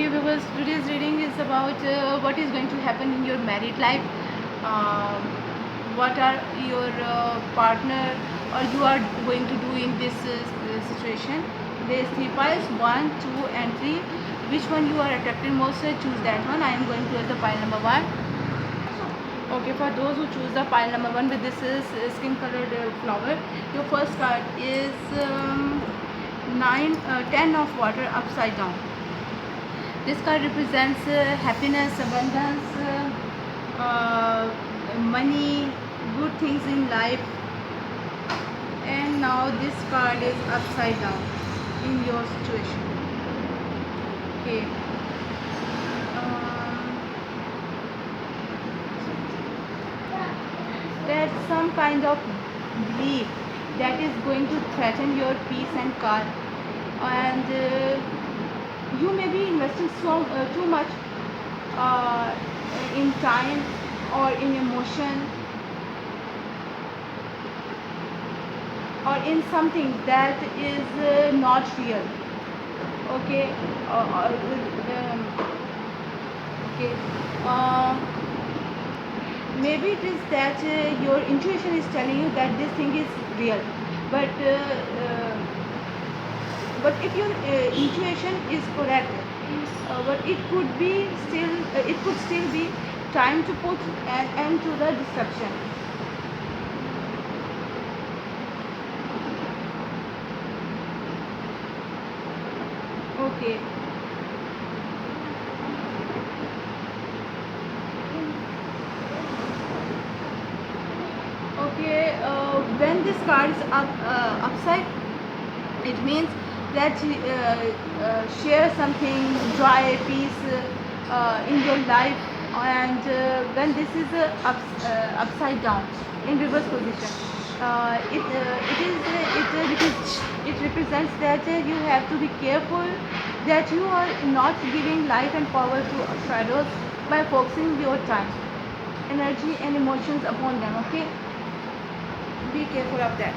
dear viewers, today's reading is about what is going to happen in your married life. Um what are your partner or you are going to do in this situation. There is 3 piles, 1, 2 and 3. Which one you are attracted most? Choose that one. I am going to the pile number 1. Okay, for those who choose the pile number 1 with this is skin colored flower, your first card is 10 of water upside down. This card represents happiness, abundance, money, good things in life. And now this card is upside down in your situation. Okay. There's some kind of belief that is going to threaten your peace and calm, and you may be investing too much uh, in time or in emotion or in something that is not real. Okay. Okay. Maybe it is that your intuition is telling you that this thing is real, but if your intuition is correct, but it could be still it could still be time to put an end to the deception. Okay. Okay, when this card is upside, it means that share something, joy, peace in your life. And when this is upside down in reverse position, it represents that you have to be careful that you are not giving life and power to shadows by focusing your time, energy and emotions upon them. Okay, be careful of that.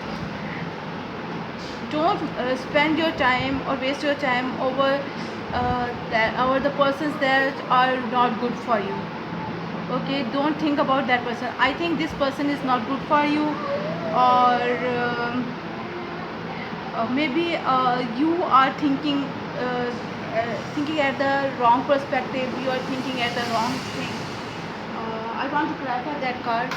Don't spend your time or waste your time over the persons that are not good for you. Okay, don't think about that person. I think this person is not good for you, or maybe you are thinking at the wrong perspective. You are thinking at the wrong thing. I want to clarify that card.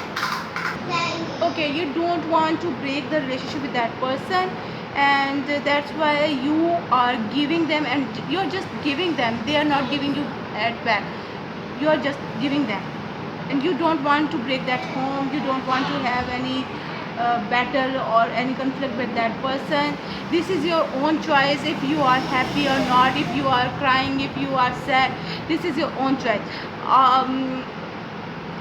Okay, you don't want to break the relationship with that person, and that's why you are giving them, and you're just giving them. They are not giving you it back. You are just giving them, and you don't want to break that home. You don't want to have any battle or any conflict with that person. This is your own choice. If you are happy or not, if you are crying, if you are sad, this is your own choice.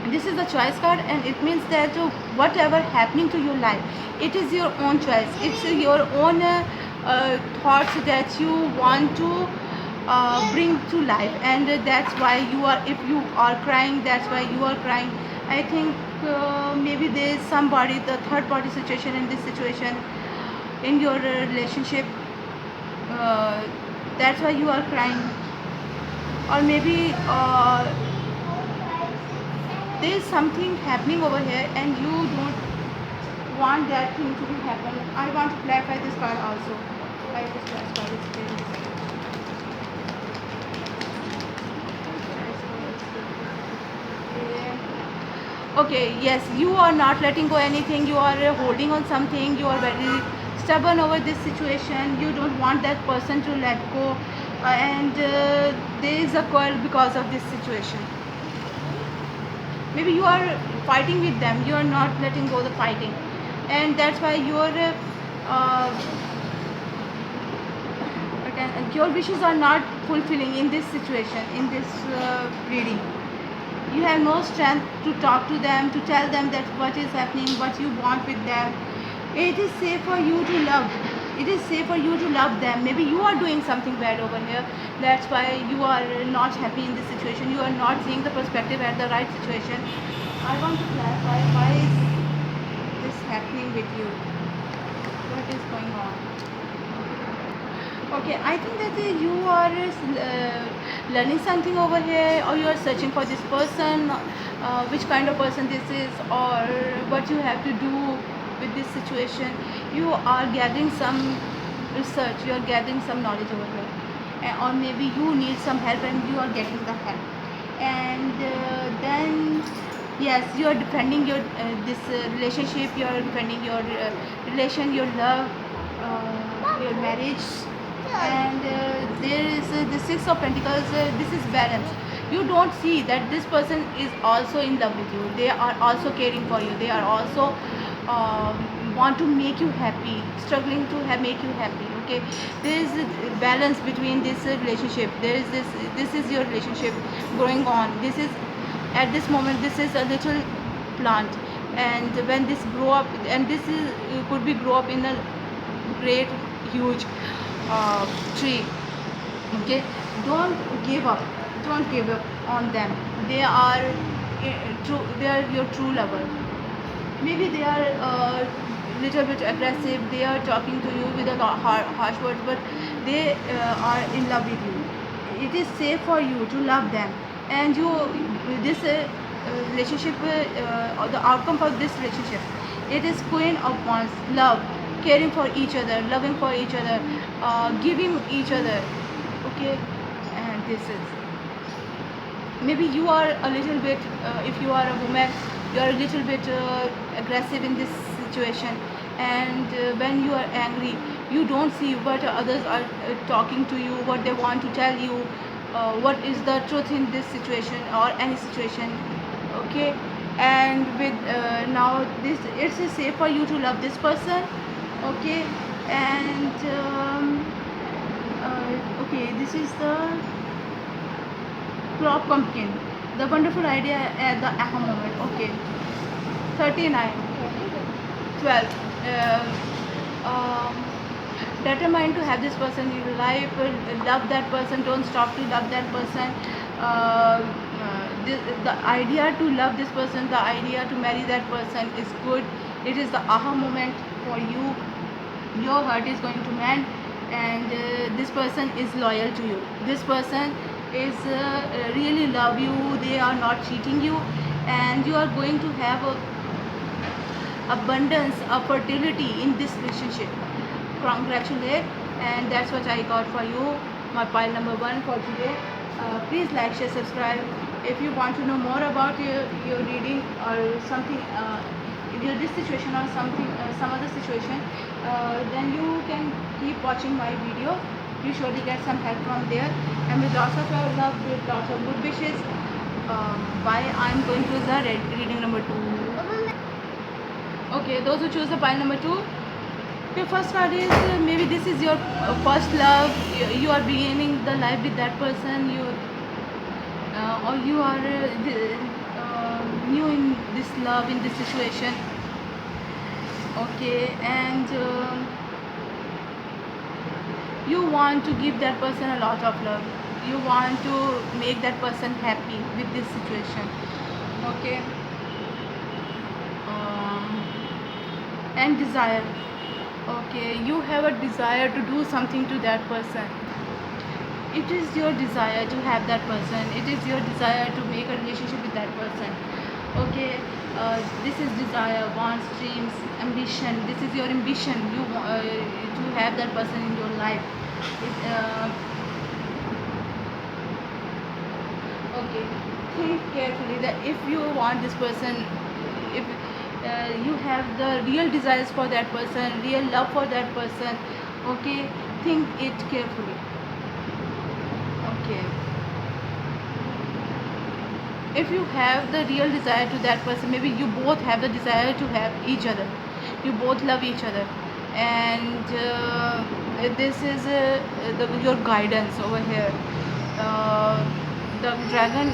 This is the choice card, and it means that whatever happening to your life, it is your own choice. It's your own thoughts that you want to bring to life, and that's why you are, if you are crying, that's why you are crying. I think maybe there is somebody, the third party situation in this situation in your relationship, that's why you are crying. Or maybe there is something happening over here and you don't want that thing to be happen. I want to clarify this card also. Why this last card is there. Okay, yes, you are not letting go anything. You are holding on something. You are very stubborn over this situation. You don't want that person to let go, and there is a quarrel because of this situation. Maybe you are fighting with them. You are not letting go the fighting, and that's why your wishes are not fulfilling in this situation, in this reading. You have no strength to talk to them, to tell them that what is happening, what you want with them. It is safe for you to love. It is safe for you to love them. Maybe you are doing something bad over here. That's why you are not happy in this situation. You are not seeing the perspective at the right situation. I want to clarify, why is this happening with you? What is going on? Okay, I think that you are learning something over here, or you are searching for this person, which kind of person this is, or what you have to do with this situation. You are gathering some research, you are gathering some knowledge over here. Or maybe you need some help and you are getting the help. And then yes, you are defending your this relationship, you are defending your relation, your love, your marriage. And there is the Six of Pentacles. This is balance. You don't see that this person is also in love with you, they are also caring for you, they are also want to make you happy, struggling to make you happy. Okay, there is a balance between this relationship. There is this is your relationship going on. This is at this moment, this is a little plant, and when this grow up, and this is could be grow up in a great huge tree. Okay, don't give up on them. They are true, they are your true lover. Maybe they are little bit aggressive, they are talking to you with a harsh words, but they are in love with you. It is safe for you to love them. And you, this relationship, or the outcome for this relationship, it is Queen of Wands, love, caring for each other, loving for each other, giving each other. Okay, and this is, maybe you are a little bit, if you are a woman, you are a little bit aggressive in this situation. And when you are angry, you don't see what others are talking to you, what they want to tell you, what is the truth in this situation or any situation. Okay, and with now this, it's safe for you to love this person. Okay, and okay, this is the crop pumpkin, the wonderful idea at the aha moment. Okay, 39, 12. Determined to have this person in your life, love that person, don't stop to love that person. The idea to love this person, the idea to marry that person is good. It is the aha moment for you. Your heart is going to mend, and this person is loyal to you. This person is really love you, they are not cheating you, and you are going to have a abundance of fertility in this relationship. Congratulate. And that's what I got for you, my pile number 1 for today. Please like, share, subscribe. If you want to know more about your reading or something, this situation or something, some other situation, then you can keep watching my video. You surely get some help from there. And with lots of your love, with lots of good wishes, bye. I'm going to the reading number 2. Okay, those who choose the pile number 2, your first card is maybe this is your first love. You are beginning the life with that person. You or you are new in this love, in this situation. Okay, and you want to give that person a lot of love. You want to make that person happy with this situation. Okay, and desire. Okay, you have a desire to do something to that person. It is your desire to have that person. It is your desire to make a relationship with that person. Okay, this is desire, wants, dreams, ambition. This is your ambition. You to have that person in your life. Okay, think carefully that if you want this person, if you have the real desires for that person, real love for that person. Okay, think it carefully. Okay, if you have the real desire to that person, maybe you both have the desire to have each other, you both love each other, and this is your guidance over here. The dragon.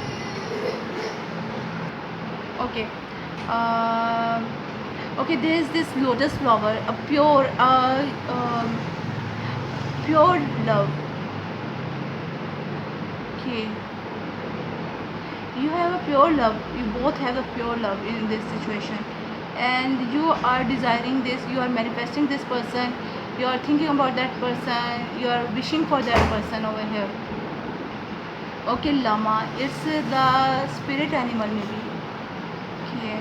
Okay, okay, there is this lotus flower, a pure pure love. Okay, you have a pure love, you both have a pure love in this situation, and you are desiring this, you are manifesting this person, you are thinking about that person, you are wishing for that person over here. Okay, llama. It's the spirit animal maybe. Okay.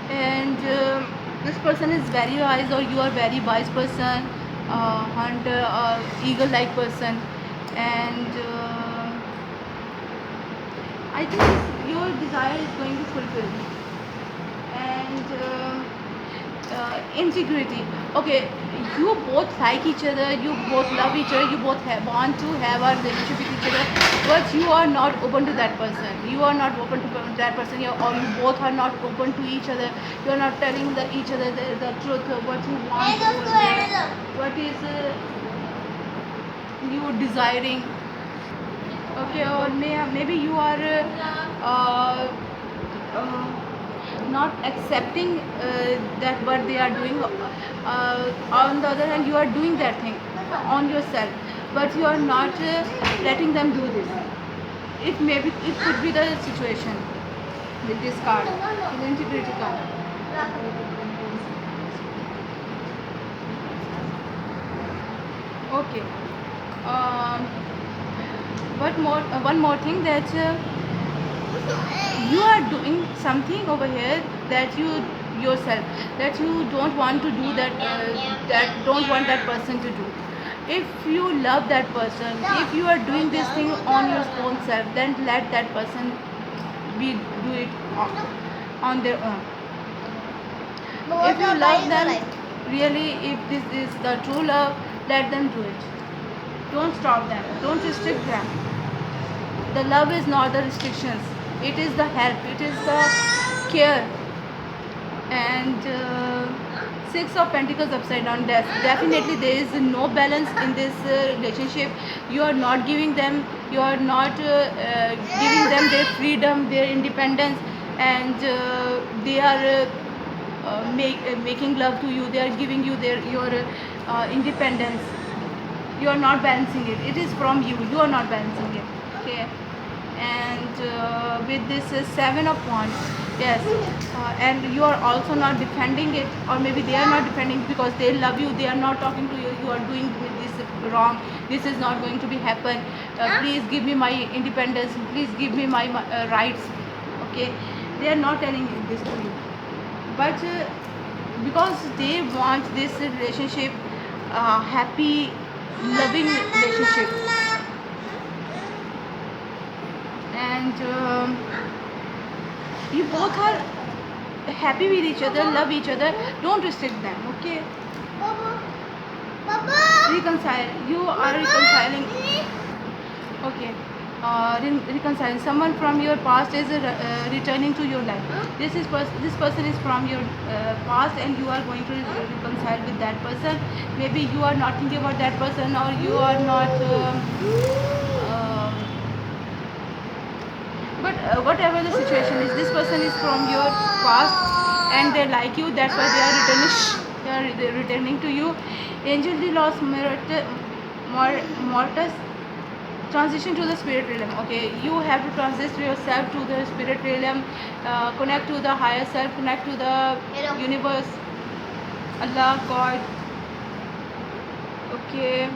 And this person is very wise, or you are very wise person, hunter or eagle like person. And I think your desire is going to fulfill. And integrity. Okay, you both like each other, you both love each other, you both want to have a relationship with each other, but you are not open to that person, you are not open to that person, or you both are not open to each other, you are not telling each other the truth, what you want, what is you desiring. Okay, or maybe you are uh, not accepting that what they are doing. On the other hand, you are doing that thing on yourself, but you are not letting them do this. It could be the situation with this card, the integrity card. Okay. Um, one more thing, that you are doing something over here that you yourself, that you don't want to do, that don't want that person to do. If you love that person, if you are doing this thing on your own self, then let that person do it on their own. If you love them really, if this is the true love, let them do it. Don't stop them, don't restrict them. The love is not the restrictions, it is the help, it is the care. And Six of Pentacles upside down. Definitely there is no balance in this relationship. You are not giving them, you are not giving them their freedom, their independence, and they are making love to you, they are giving you your independence. You are not balancing it, it is from you, you are not balancing it. Okay. And with this Seven of Wands, yes, and you are also not defending it, or maybe they are not defending because they love you, they are not talking to you, you are doing this wrong, this is not going to be happen, please give me my independence, please give me my rights. Okay, they are not telling this to you, but because they want this relationship, happy loving relationship. And you both are happy with each other, love each other, don't restrict them. Okay, reconcile, you are reconciling. Okay, reconciling. Someone from your past is returning to your life. This person is from your past, and you are going to reconcile with that person. Maybe you are not thinking about that person, or you are not but whatever the situation is, this person is from your past and they like you, that's why they are returning, they are returning to you. Angel de los Mortis, transition to the spirit realm. Okay, you have to transition yourself to the spirit realm, connect to the higher self, connect to the universe, Allah, God. Okay,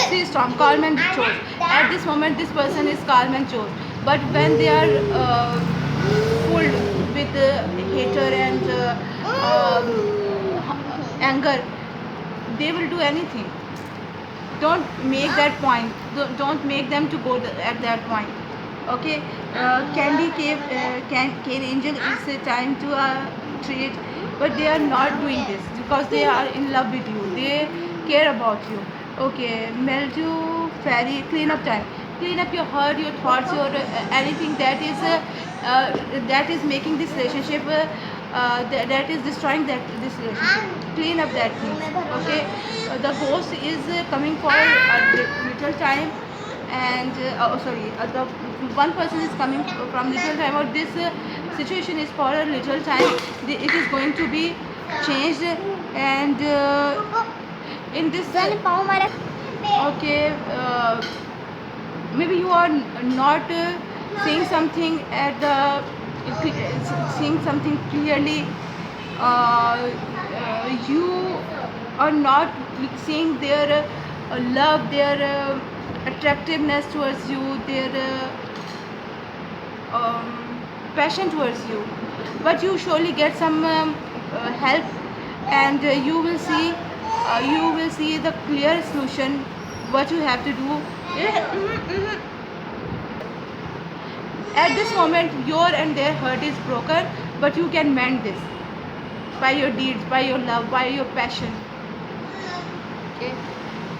see, storm, calm and chose. At this moment, this person is calm and chose. But when they are full with hatred and anger, they will do anything. Don't make that point. Don't make them to go at that point. Okay, Candy Cave, Cane Angel is a time to treat, but they are not doing this because they are in love with you. They care about you. Okay, Meldew Fairy, clean up time. Clean up your heart, your thoughts, your anything that is making this relationship, that is destroying this relationship. Clean up that thing. Okay, the ghost is coming for a little time, and the one person is coming from little time, or this situation is for a little time. It is going to be changed, and in this okay, maybe you are not saying something at the seeing something clearly. You are not seeing their love, their attractiveness towards you, their passion towards you. But you surely get some help, and you will see the clear solution what you have to do. At this moment your and their heart is broken, but you can mend this by your deeds, by your love, by your passion. Okay,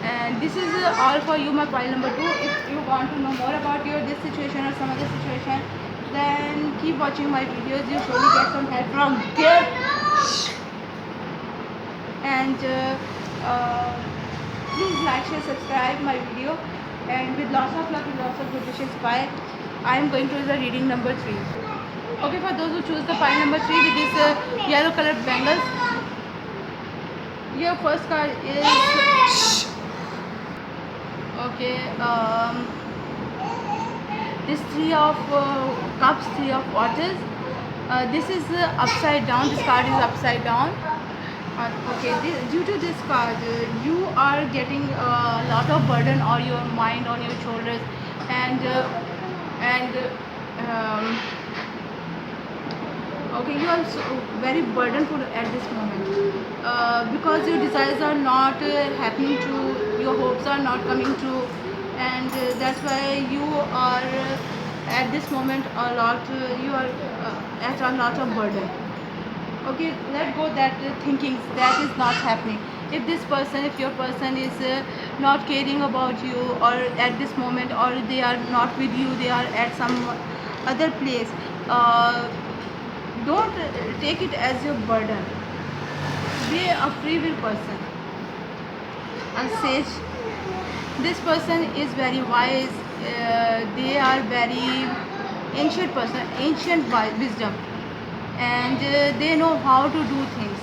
and this is all for you, my pile number 2. If you want to know more about your this situation or some other situation, then keep watching my videos. You surely get some help from there. And please like, share, subscribe my video, and with lots of love, with lots of good wishes, bye. I am going to the reading number 3. Okay, for those who choose the pile number 3 with this yellow colored bangles, your first card is okay. This 3 of cups, 3 of waters. This is upside down. This card is upside down. Okay, due to this card, you are getting a lot of burden on your mind, on your shoulders, and okay, you are very burdenful at this moment, because your desires are not happening true, your hopes are not coming true, and that's why you are at this moment a lot, you are at a lot of burden. Okay, let go that thinking that is not happening. If this person, if your person is not caring about you, or at this moment, or they are not with you, they are at some other place, don't take it as your burden. Be a free will person. A sage, this person is very wise, they are very ancient person, ancient wisdom, and they know how to do things.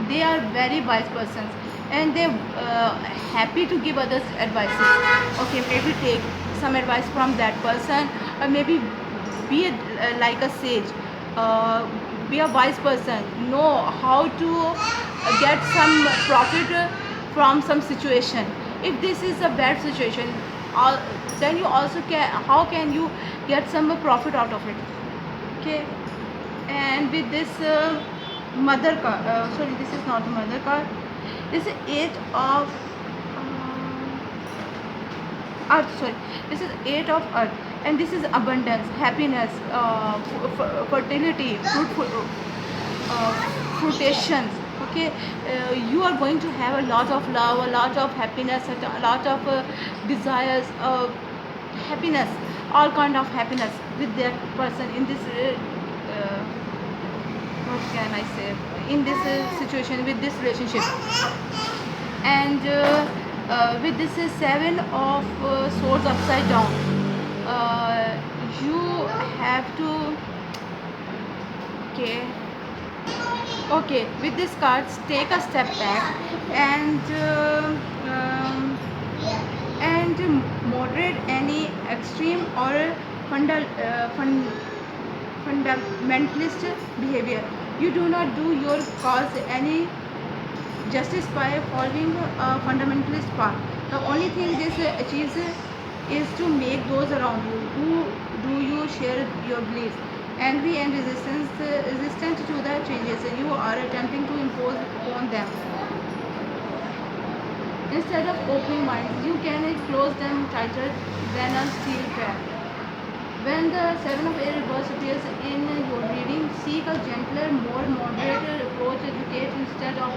They are very wise persons, and they happy to give others advices. Okay, maybe take some advice from that person, or maybe be like a sage, be a wise person, know how to get some profit from some situation. If this is a bad situation, then you also can, how can you get some profit out of it? Okay, and with this mother card, sorry, this is not a mother card, this is 8 of earth, sorry, this is 8 of earth, and this is abundance, happiness, fertility, fruitations. Okay, you are going to have a lot of love, a lot of happiness, a lot of desires, happiness, all kind of happiness with that person in this what can I say, in this situation, with this relationship. And with this 7 of swords upside down, you have to, okay, with this cards, take a step back, and moderate any extreme or fundamentalist behavior. You do not do your cause any justice by following a fundamentalist path. The only thing this achieves is to make those around you who do you share your beliefs angry and resistant to the changes you are attempting to impose upon them. Instead of opening minds, you can close them tighter than a steel trap. When the 7 of air reverse appears in your reading, seek a gentler, more moderate approach. Educate instead of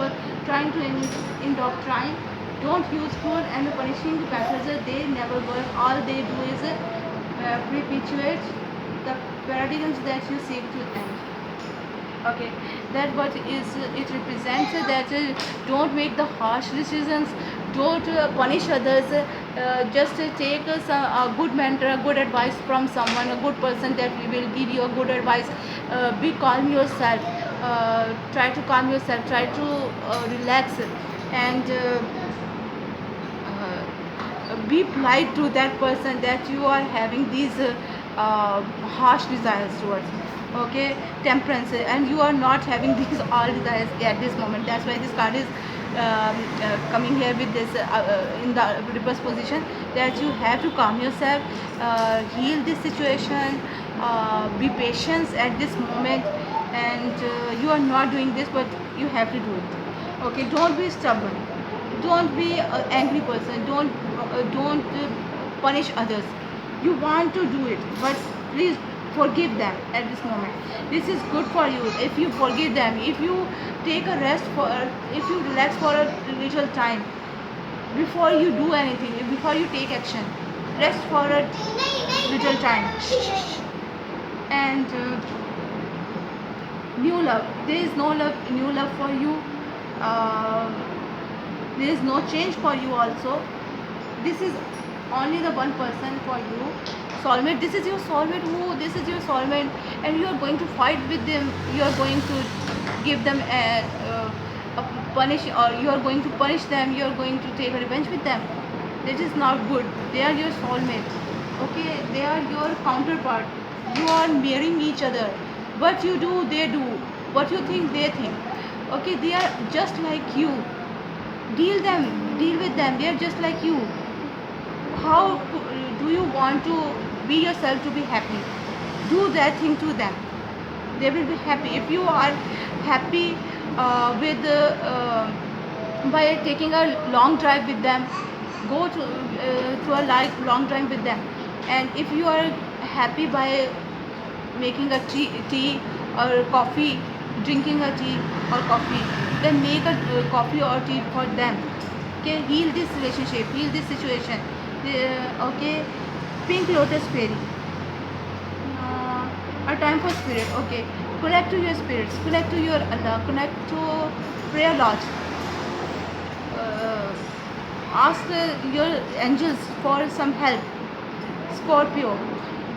trying to indoctrine. Don't use cruel and punishing methods. They never work. All they do is perpetuate the paradigms that you seek to end. Okay, that what is it represents, that don't make the harsh decisions, don't punish others, just take a good mentor, a good advice from someone, a good person that will give you a good advice. Be calm yourself, try to calm yourself, try to relax, and be polite to that person that you are having these harsh desires towards. Okay, temperance, and you are not having these all desires at this moment. That's why this card is coming here with this in the reverse position. that you have to calm yourself, heal this situation, be patient at this moment, and you are not doing this, but you have to do it. Okay, don't be stubborn, don't be an angry person, don't punish others. You want to do it, but please forgive them at this moment. This is good for you if you forgive them, if you take a rest for, if you relax for a little time before you do anything, before you take action. Rest for a little time. And new love, there is no love, new love for you. uh, there is no change for you also. This is only the one person for you, soulmate. This is your soulmate, who this is your soulmate, and you are going to fight with them, you are going to give them a punish, or you are going to punish them, you are going to take revenge with them. That is not good. They are your soulmate. Okay, they are your counterpart. You are marrying each other. What you do, they do. What you think, they think. Okay, they are just like you. Deal with them. They are just like you. How do you want to be yourself to be happy? Do that thing to them. They will be happy. If you are happy with by taking a long drive with them, go to a long drive with them. And if you are happy by making a tea or coffee, drinking a tea or coffee, then make a coffee or tea for them. Okay, heal this relationship, heal this situation. Okay, pink lotus fairy, a time for spirit. Okay, connect to your spirits, connect to your Allah, connect to prayer lodge. uh, Ask your angels for some help. Scorpio,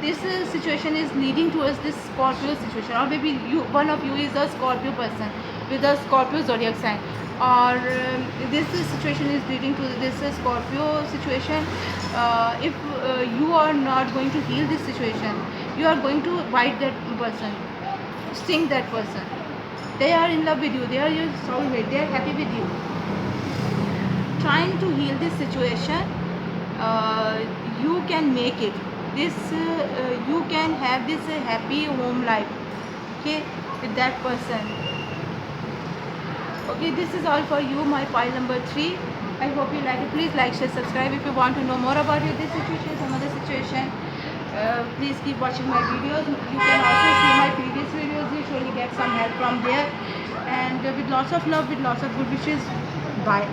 this situation is leading towards this Scorpio situation, or maybe one of you is a Scorpio person with a Scorpio zodiac sign, or this situation is leading to this Scorpio situation. If you are not going to heal this situation, you are going to bite that person, sting that person. They are in love with you, they are your soulmate, they are happy with you. Trying to heal this situation, you can make it. This you can have this happy home life. Okay, with that person. Okay, this is all for you, my pile number 3. I hope you like it. Please like, share, subscribe. If you want to know more about this situation, some other situation, please keep watching my videos. You can also see my previous videos. You surely get some help from there. And with lots of love, with lots of good wishes. Bye.